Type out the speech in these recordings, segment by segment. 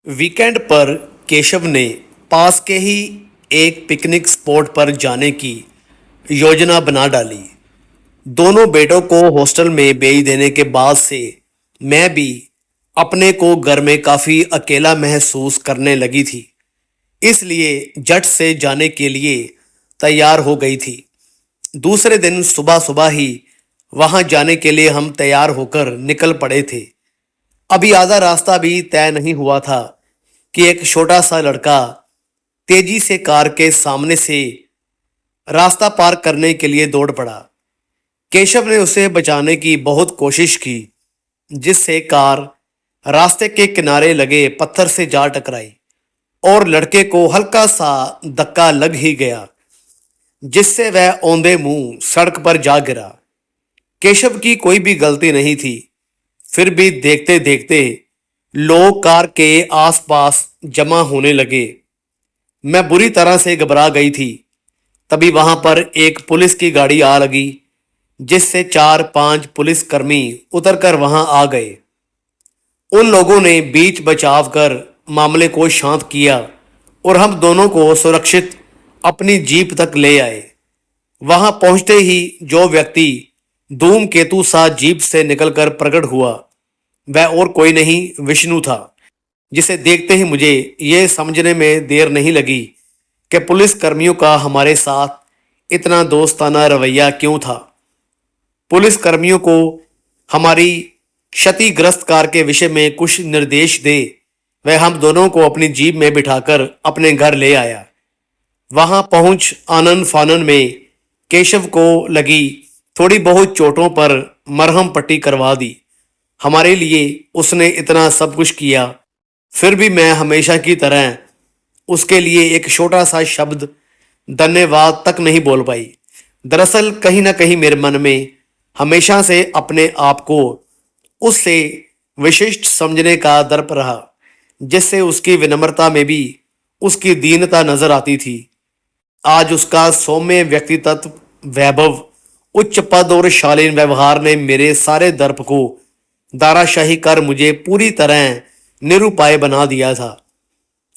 Weekend पर केशव ने पास के ही एक पिकनिक स्पॉट पर जाने की योजना बना डाली। दोनों बेटों को हॉस्टल में भेज देने के बाद से मैं भी अपने को घर में काफ़ी अकेला महसूस करने लगी थी। इसलिए झट से जाने के लिए तैयार हो गई थी। दूसरे दिन सुबह सुबह ही वहां जाने के लिए हम तैयार होकर निकल पड़े थे। अभी आधा रास्ता भी तय नहीं हुआ था कि एक छोटा सा लड़का तेजी से कार के सामने से रास्ता पार करने के लिए दौड़ पड़ा। केशव ने उसे बचाने की बहुत कोशिश की, जिससे कार रास्ते के किनारे लगे पत्थर से जा टकराई और लड़के को हल्का सा धक्का लग ही गया, जिससे वह औंधे मुंह सड़क पर जा गिरा। केशव की कोई भी गलती नहीं थी, फिर भी देखते देखते लोग कार के आसपास जमा होने लगे। मैं बुरी तरह से घबरा गई थी। तभी वहां पर एक पुलिस की गाड़ी आ लगी, जिससे 4-5 पुलिसकर्मी उतरकर वहां आ गए। उन लोगों ने बीच बचाव कर मामले को शांत किया और हम दोनों को सुरक्षित अपनी जीप तक ले आए। वहां पहुंचते ही जो व्यक्ति धूमकेतु सा जीप से निकलकर प्रकट हुआ, वह और कोई नहीं विष्णु था, जिसे देखते ही मुझे ये समझने में देर नहीं लगी कि पुलिस कर्मियों का हमारे साथ इतना दोस्ताना रवैया क्यों था। पुलिस कर्मियों को हमारी क्षतिग्रस्त कार के विषय में कुछ निर्देश दे वह हम दोनों को अपनी जीप में बिठाकर अपने घर ले आया। वहां पहुंच आनन फानन में केशव को लगी थोड़ी बहुत चोटों पर मरहम पट्टी करवा दी। हमारे लिए उसने इतना सब कुछ किया, फिर भी मैं हमेशा की तरह उसके लिए एक छोटा सा शब्द धन्यवाद तक नहीं बोल पाई। दरअसल कहीं ना कहीं मेरे मन में हमेशा से अपने आप को उससे विशिष्ट समझने का दर्प रहा, जिससे उसकी विनम्रता में भी उसकी दीनता नजर आती थी। आज उसका सौम्य व्यक्तित्व, वैभव, उच्च पद और शालीन व्यवहार ने मेरे सारे दर्प को दाराशाही कर मुझे पूरी तरह निरुपाय बना दिया था।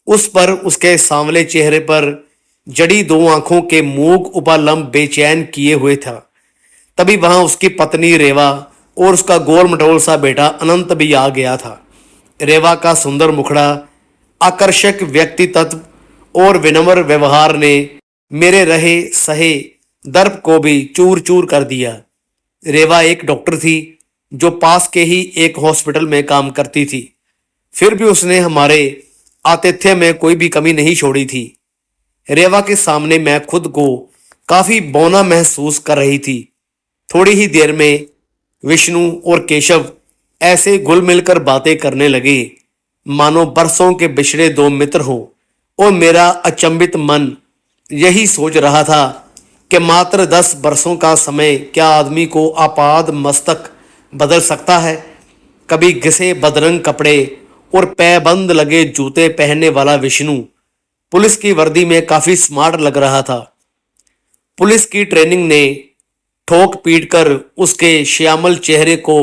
उस पर उसके सांवले चेहरे पर जड़ी दो आंखों के मूक उपालंब बेचैन किए हुए था। तभी वहां उसकी पत्नी रेवा और उसका गोल मटोल सा बेटा अनंत भी आ गया था। रेवा का सुंदर मुखड़ा, आकर्षक व्यक्तित्व और विनम्र व्यवहार ने मेरे रहे सहे दर्प को भी चूर चूर कर दिया। रेवा एक डॉक्टर थी जो पास के ही एक हॉस्पिटल में काम करती थी, फिर भी उसने हमारे आतिथ्य में कोई भी कमी नहीं छोड़ी थी। रेवा के सामने मैं खुद को काफी बौना महसूस कर रही थी। थोड़ी ही देर में विष्णु और केशव ऐसे घुल मिलकर बातें करने लगे मानो बरसों के बिछड़े दो मित्र हो, और मेरा अचंभित मन यही सोच रहा था कि मात्र 10 बरसों का समय क्या आदमी को आपाद मस्तक बदल सकता है। कभी घिसे बदरंग कपड़े और पैबंद लगे जूते पहनने वाला विष्णु पुलिस की वर्दी में काफी स्मार्ट लग रहा था। पुलिस की ट्रेनिंग ने ठोक पीट कर उसके श्यामल चेहरे को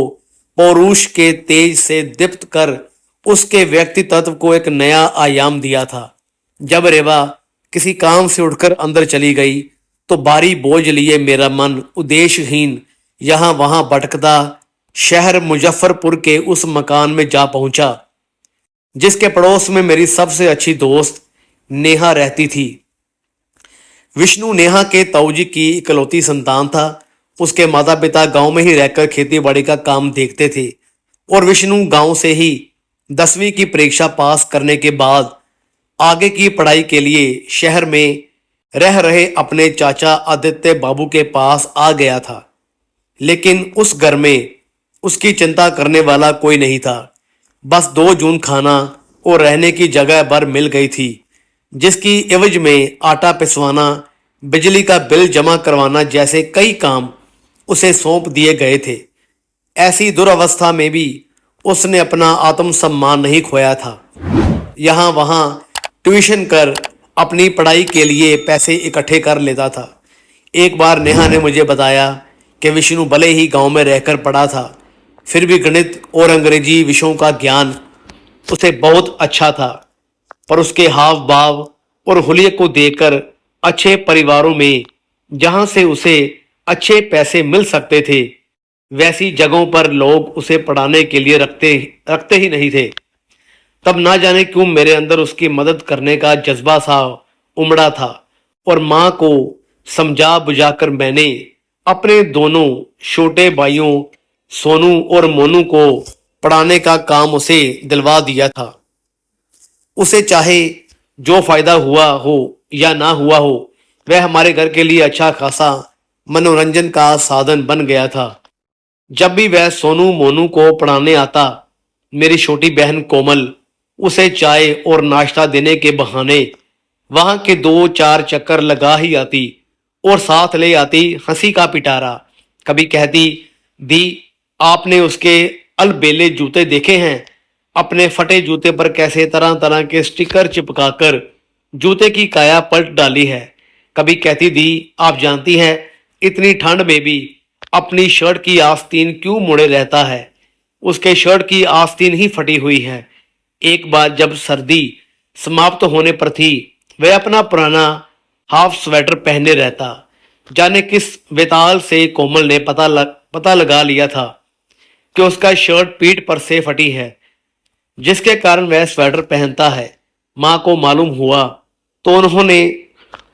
पौरुष के तेज से दीप्त कर उसके व्यक्तित्व को एक नया आयाम दिया था। जब रेवा किसी काम से उठकर अंदर चली गई तो भारी बोझ लिए मेरा मन उद्देश्यहीन यहां वहां भटकता शहर मुजफ्फरपुर के उस मकान में जा पहुंचा, जिसके पड़ोस में मेरी सबसे अच्छी दोस्त नेहा रहती थी। विष्णु नेहा के ताऊजी की इकलौती संतान था। उसके माता पिता गांव में ही रहकर खेती बाड़ी का काम देखते थे और विष्णु गांव से ही 10वीं की परीक्षा पास करने के बाद आगे की पढ़ाई के लिए शहर में रह रहे अपने चाचा आदित्य बाबू के पास आ गया था। लेकिन उस घर में उसकी चिंता करने वाला कोई नहीं था। बस 2 जून खाना और रहने की जगह भर मिल गई थी, जिसकी एवज में आटा पिसवाना, बिजली का बिल जमा करवाना जैसे कई काम उसे सौंप दिए गए थे। ऐसी दुर्अवस्था में भी उसने अपना आत्मसम्मान नहीं खोया था। यहाँ वहाँ ट्यूशन कर अपनी पढ़ाई के लिए पैसे इकट्ठे कर लेता था। एक बार नेहा ने मुझे बताया कि विष्णु भले ही गांव में रहकर पढ़ा था, फिर भी गणित और अंग्रेजी विषयों का ज्ञान उसे बहुत अच्छा था, पर उसके हाव भाव और हुलिये को देखकर अच्छे परिवारों में, जहां से उसे अच्छे पैसे मिल सकते थे, वैसी जगहों पर लोग उसे पढ़ाने के लिए रखते रखते ही नहीं थे। तब ना जाने क्यों मेरे अंदर उसकी मदद करने का जज्बा सा उमड़ा था, और मां को समझा बुझाकर मैंने अपने दोनों छोटे भाइयों सोनू और मोनू को पढ़ाने का काम उसे दिलवा दिया था। उसे चाहे जो फायदा हुआ हो या ना हुआ हो, वह हमारे घर के लिए अच्छा खासा मनोरंजन का साधन बन गया था। जब भी वह सोनू मोनू को पढ़ाने आता, मेरी छोटी बहन कोमल उसे चाय और नाश्ता देने के बहाने वहां के 2-4 चक्कर लगा ही आती और साथ ले आती हंसी का पिटारा। कभी कहती, दी आपने उसके अलबेले जूते देखे हैं? अपने फटे जूते पर कैसे तरह तरह के स्टिकर चिपकाकर जूते की काया पलट डाली है। कभी कहती, दी आप जानती हैं इतनी ठंड में भी अपनी शर्ट की आस्तीन क्यों मोड़े रहता है? उसके शर्ट की आस्तीन ही फटी हुई है। एक बार जब सर्दी समाप्त होने पर थी, वह अपना पुराना हाफ स्वेटर पहने रहता। जाने किस बेताल से कोमल ने पता लगा लिया था कि उसका शर्ट पीठ पर से फटी है, जिसके कारण वह स्वेटर पहनता है। मां को मालूम हुआ तो उन्होंने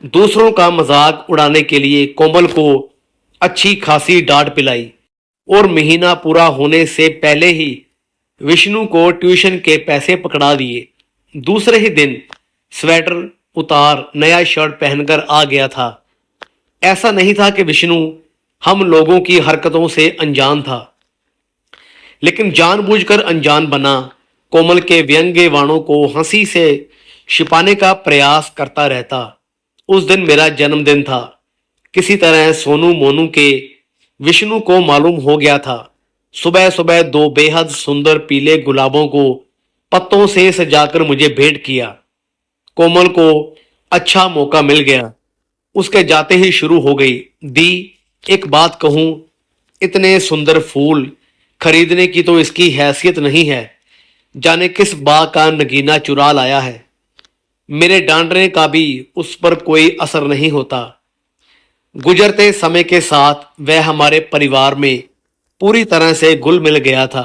दूसरों का मजाक उड़ाने के लिए कोमल को अच्छी खासी डांट पिलाई और महीना पूरा होने से पहले ही विष्णु को ट्यूशन के पैसे पकड़ा दिए। दूसरे ही दिन स्वेटर उतार नया शर्ट पहनकर आ गया था। ऐसा नहीं था कि विष्णु हम लोगों की हरकतों से अनजान था, लेकिन जानबूझकर अनजान बना कोमल के व्यंग्य वाणों को हंसी से छिपाने का प्रयास करता रहता। उस दिन मेरा जन्मदिन था। किसी तरह सोनू मोनू के विष्णु को मालूम हो गया था। सुबह सुबह 2 बेहद सुंदर पीले गुलाबों को पत्तों से सजाकर मुझे भेंट किया। कोमल को अच्छा मौका मिल गया। उसके जाते ही शुरू हो गई, दी एक बात कहूं, इतने सुंदर फूल खरीदने की तो इसकी हैसियत नहीं है। जाने किस बाग का नगीना चुरा लाया है। मेरे डांटने का भी उस पर कोई असर नहीं होता। गुजरते समय के साथ वह हमारे परिवार में पूरी तरह से घुल मिल गया था।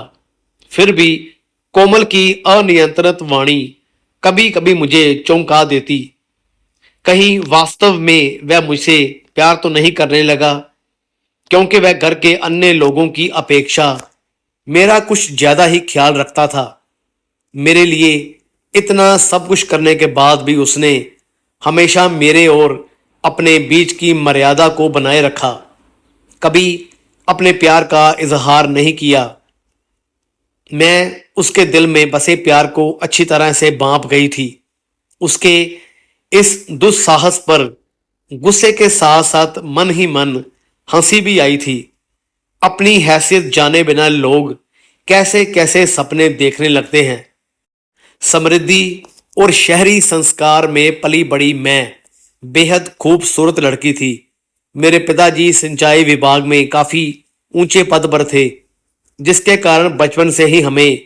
फिर भी कोमल की अनियंत्रित वाणी कभी कभी मुझे चौंका देती। कहीं वास्तव में वह मुझसे प्यार तो नहीं करने लगा, क्योंकि वह घर के अन्य लोगों की अपेक्षा मेरा कुछ ज्यादा ही ख्याल रखता था। मेरे लिए इतना सब कुछ करने के बाद भी उसने हमेशा मेरे और अपने बीच की मर्यादा को बनाए रखा। कभी अपने प्यार का इजहार नहीं किया। मैं उसके दिल में बसे प्यार को अच्छी तरह से भांप गई थी। उसके इस दुस्साहस पर गुस्से के साथ साथ मन ही मन हंसी भी आई थी। अपनी हैसियत जाने बिना लोग कैसे कैसे सपने देखने लगते हैं। समृद्धि और शहरी संस्कार में पली बड़ी मैं बेहद खूबसूरत लड़की थी। मेरे पिताजी सिंचाई विभाग में काफी ऊंचे पद पर थे, जिसके कारण बचपन से ही हमें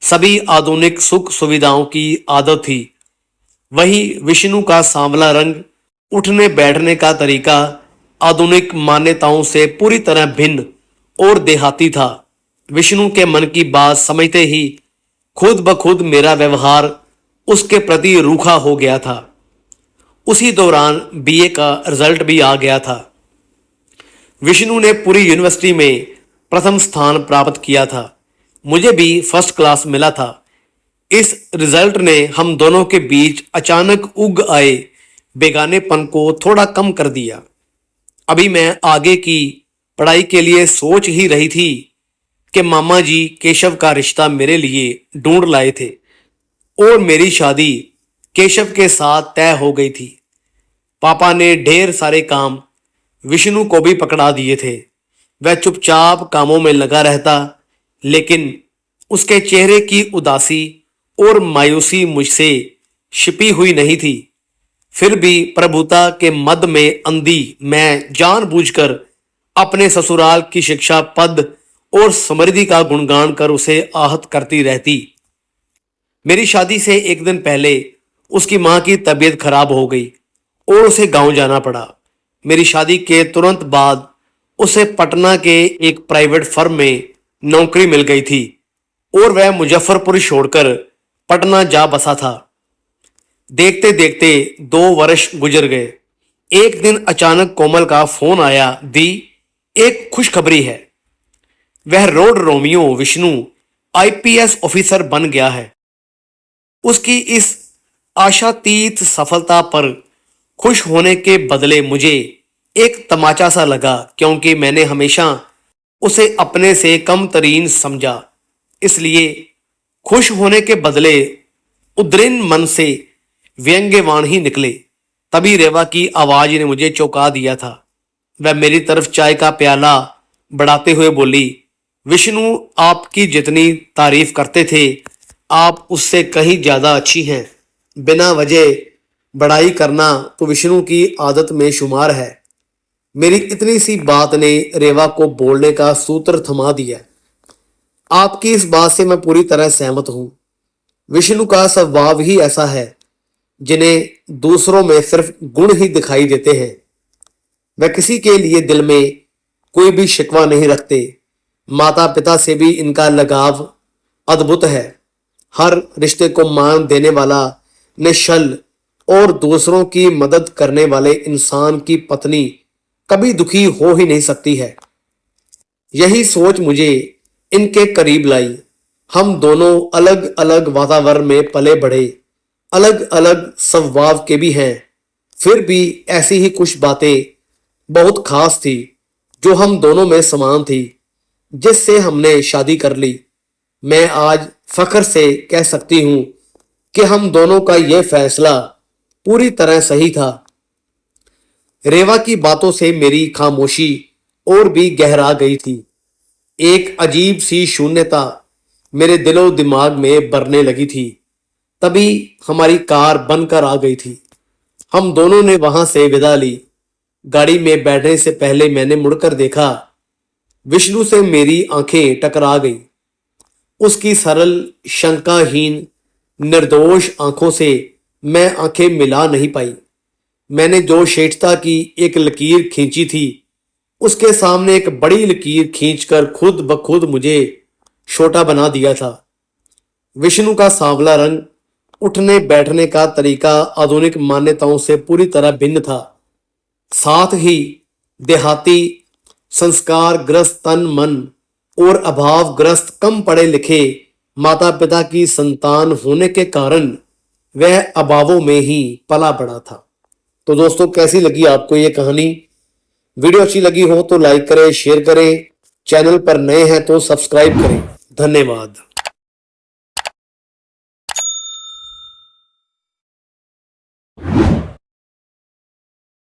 सभी आधुनिक सुख सुविधाओं की आदत थी। वही विष्णु का सांवला रंग, उठने बैठने का तरीका आधुनिक मान्यताओं से पूरी तरह भिन्न और देहाती था। विष्णु के मन की बात समझते ही खुद ब खुद मेरा व्यवहार उसके प्रति रूखा हो गया था। उसी दौरान बीए का रिजल्ट भी आ गया था। विष्णु ने पूरी यूनिवर्सिटी में प्रथम स्थान प्राप्त किया था। मुझे भी फर्स्ट क्लास मिला था। इस रिजल्ट ने हम दोनों के बीच अचानक उग आए बेगानेपन को थोड़ा कम कर दिया। अभी मैं आगे की पढ़ाई के लिए सोच ही रही थी कि मामा जी केशव का रिश्ता मेरे लिए ढूंढ लाए थे और मेरी शादी केशव के साथ तय हो गई थी। पापा ने ढेर सारे काम विष्णु को भी पकड़ा दिए थे। वह चुपचाप कामों में लगा रहता, लेकिन उसके चेहरे की उदासी और मायूसी मुझसे छिपी हुई नहीं थी। फिर भी प्रभुता के मद में अंधी मैं जानबूझकर अपने ससुराल की शिक्षा, पद और समृद्धि का गुणगान कर उसे आहत करती रहती। मेरी शादी से एक दिन पहले उसकी मां की तबीयत खराब हो गई और उसे गांव जाना पड़ा। मेरी शादी के तुरंत बाद उसे पटना के एक प्राइवेट फर्म में नौकरी मिल गई थी और वह मुजफ्फरपुर छोड़कर पटना जा बसा था। देखते देखते 2 वर्ष गुजर गए। एक दिन अचानक कोमल का फोन आया, दी एक खुशखबरी है, वह road Romeo Vishnu IPS officer बन गया है। उसकी इस आशातीत सफलता पर खुश होने के बदले मुझे एक तमाचा सा लगा, क्योंकि मैंने हमेशा उसे अपने से कम तरीन समझा। इसलिए खुश होने के बदले उद्रिन मन से व्यंग्यवाण ही निकले। तभी रेवा की आवाज ने मुझे चौंका दिया था। वह मेरी तरफ चाय का प्याला बढ़ाते हुए बोली, विष्णु आपकी जितनी तारीफ करते थे आप उससे कहीं ज्यादा अच्छी हैं। बिना वजह बड़ाई करना तो विष्णु की आदत में शुमार है। मेरी इतनी सी बात ने रेवा को बोलने का सूत्र थमा दिया। आपकी इस बात से मैं पूरी तरह सहमत हूं। विष्णु का स्वभाव ही ऐसा है जिन्हें दूसरों में सिर्फ गुण ही दिखाई देते हैं। वह किसी के लिए दिल में कोई भी शिकवा नहीं रखते। माता पिता से भी इनका लगाव अद्भुत है। हर रिश्ते को मान देने वाला, निश्चल और दूसरों की मदद करने वाले इंसान की पत्नी कभी दुखी हो ही नहीं सकती है। यही सोच मुझे इनके करीब लाई। हम दोनों अलग अलग वातावरण में पले बढ़े, अलग अलग स्वभाव के भी हैं, फिर भी ऐसी ही कुछ बातें बहुत खास थी जो हम दोनों में समान थी, जिससे हमने शादी कर ली। मैं आज फख्र से कह सकती हूं कि हम दोनों का यह फैसला पूरी तरह सही था। रेवा की बातों से मेरी खामोशी और भी गहरा गई थी। एक अजीब सी शून्यता मेरे दिलो दिमाग में भरने लगी थी। तभी हमारी कार बनकर आ गई थी। हम दोनों ने वहां से विदा ली। गाड़ी में बैठने से पहले मैंने मुड़कर देखा। विष्णु से मेरी आंखें टकरा गई। उसकी सरल, शंकाहीन, निर्दोष आंखों से मैं आंखें मिला नहीं पाई। मैंने जो श्रेष्ठता की एक लकीर खींची थी, उसके सामने एक बड़ी लकीर खींचकर खुद ब खुद मुझे छोटा बना दिया था। विष्णु का सांवला रंग, उठने बैठने का तरीका आधुनिक मान्यताओं से पूरी तरह भिन्न था। साथ ही देहाती, संस्कारग्रस्त तन मन और अभावग्रस्त कम पढ़े लिखे माता पिता की संतान होने के कारण वह अभावों में ही पला बड़ा था। तो दोस्तों, कैसी लगी आपको ये कहानी? वीडियो अच्छी लगी हो तो लाइक करें, शेयर करें, चैनल पर नए हैं तो सब्सक्राइब करें। धन्यवाद।